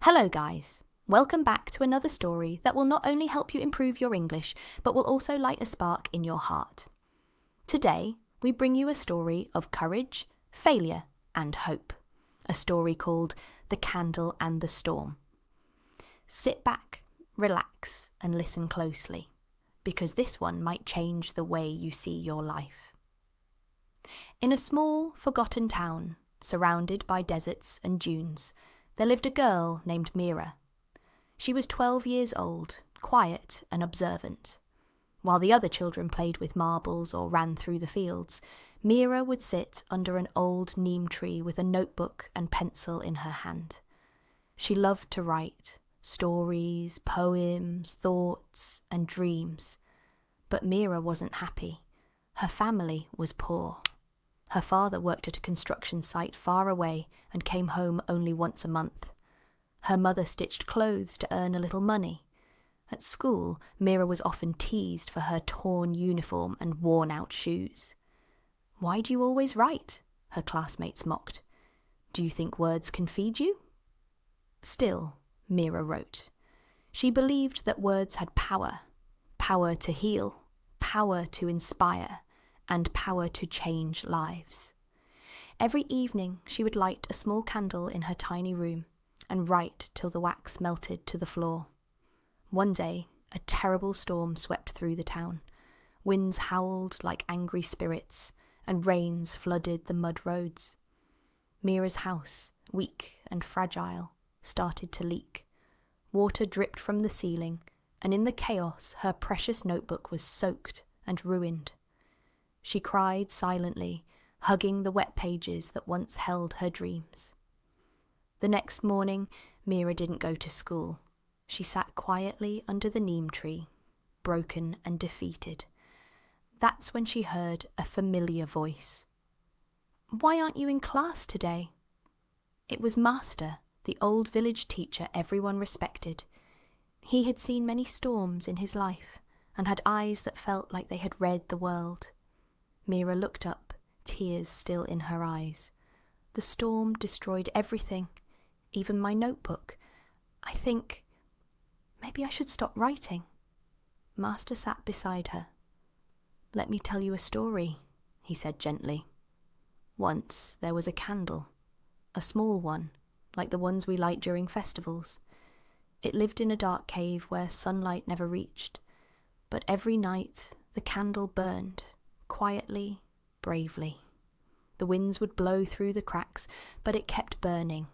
Hello guys, welcome back to another story that will not only help you improve your English, but will also light a spark in your heart. Today, we bring you a story of courage, failure and hope. A story called The Candle and the Storm. Sit back, relax and listen closely, because this one might change the way you see your life. In a small, forgotten town, surrounded by deserts and dunes, there lived a girl named Mira. She was 12 years old, quiet and observant. While the other children played with marbles or ran through the fields, Mira would sit under an old neem tree with a notebook and pencil in her hand. She loved to write stories, poems, thoughts and dreams. But Mira wasn't happy. Her family was poor. Her father worked at a construction site far away and came home only once a month. Her mother stitched clothes to earn a little money. At school, Mira was often teased for her torn uniform and worn-out shoes. "Why do you always write?" her classmates mocked. "Do you think words can feed you?" Still, Mira wrote. She believed that words had power to heal, power to inspire, and power to change lives. Every evening she would light a small candle in her tiny room and write till the wax melted to the floor. One day, a terrible storm swept through the town. Winds howled like angry spirits, and rains flooded the mud roads. Mira's house, weak and fragile, started to leak. Water dripped from the ceiling, and in the chaos her precious notebook was soaked and ruined. She cried silently, hugging the wet pages that once held her dreams. The next morning, Mira didn't go to school. She sat quietly under the neem tree, broken and defeated. That's when she heard a familiar voice. "Why aren't you in class today?" It was Master, the old village teacher everyone respected. He had seen many storms in his life and had eyes that felt like they had read the world. Mira looked up, tears still in her eyes. "The storm destroyed everything, even my notebook. I think maybe I should stop writing." Master sat beside her. "Let me tell you a story," he said gently. "Once there was a candle, a small one, like the ones we light during festivals. It lived in a dark cave where sunlight never reached, but every night the candle burned, quietly, bravely. The winds would blow through the cracks, but it kept burning.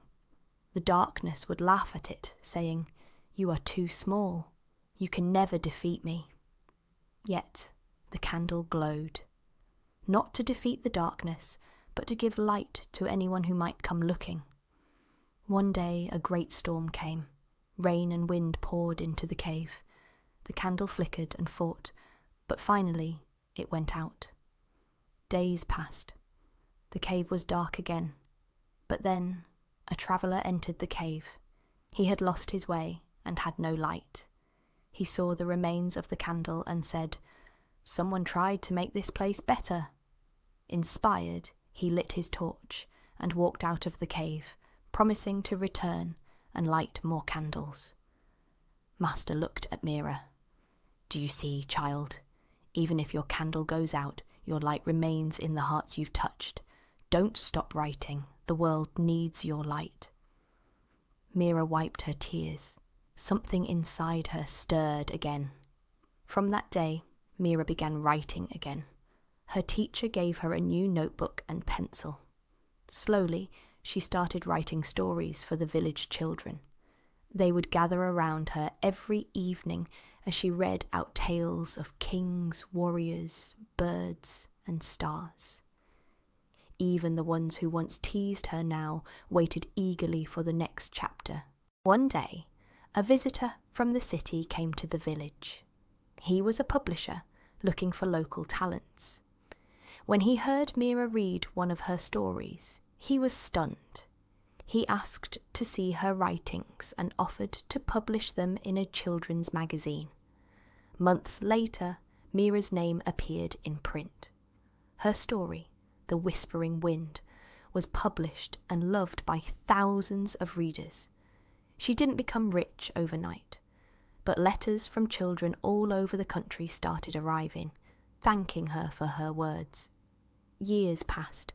The darkness would laugh at it, saying, 'You are too small. You can never defeat me.' Yet the candle glowed, not to defeat the darkness, but to give light to anyone who might come looking. One day a great storm came. Rain and wind poured into the cave. The candle flickered and fought, but finally it went out. Days passed. The cave was dark again. But then a traveller entered the cave. He had lost his way and had no light. He saw the remains of the candle and said, 'Someone tried to make this place better.' Inspired, he lit his torch and walked out of the cave, promising to return and light more candles. Master looked at Mira. 'Do you see, child? Even if your candle goes out, your light remains in the hearts you've touched. Don't stop writing. The world needs your light.' Mira wiped her tears. Something inside her stirred again. From that day, Mira began writing again. Her teacher gave her a new notebook and pencil. Slowly, she started writing stories for the village children. They would gather around her every evening as she read out tales of kings, warriors, birds, and stars. Even the ones who once teased her now waited eagerly for the next chapter. One day, a visitor from the city came to the village. He was a publisher looking for local talents. When he heard Mira read one of her stories, he was stunned. He asked to see her writings and offered to publish them in a children's magazine. Months later, Mira's name appeared in print. Her story, The Whispering Wind, was published and loved by thousands of readers. She didn't become rich overnight, but letters from children all over the country started arriving, thanking her for her words. Years passed.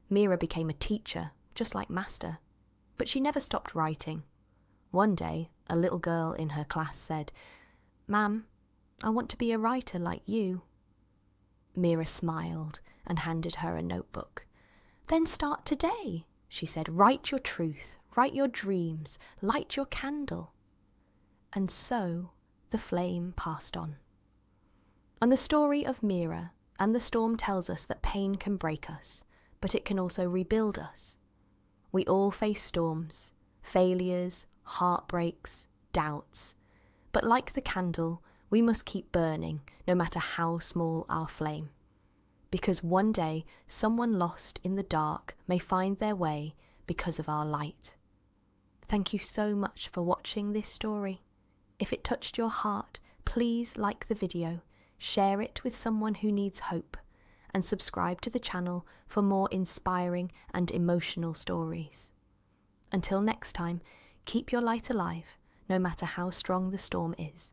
Mira became a teacher, just like Master, but she never stopped writing. One day, a little girl in her class said, "Ma'am, I want to be a writer like you." Mira smiled and handed her a notebook. "Then start today," she said. "Write your truth, write your dreams, light your candle." And so the flame passed on. And the story of Mira and the storm tells us that pain can break us, but it can also rebuild us. We all face storms, failures, heartbreaks, doubts. But like the candle, we must keep burning, no matter how small our flame. Because one day, someone lost in the dark may find their way because of our light. Thank you so much for watching this story. If it touched your heart, please like the video, share it with someone who needs hope, and subscribe to the channel for more inspiring and emotional stories. Until next time, keep your light alive, no matter how strong the storm is.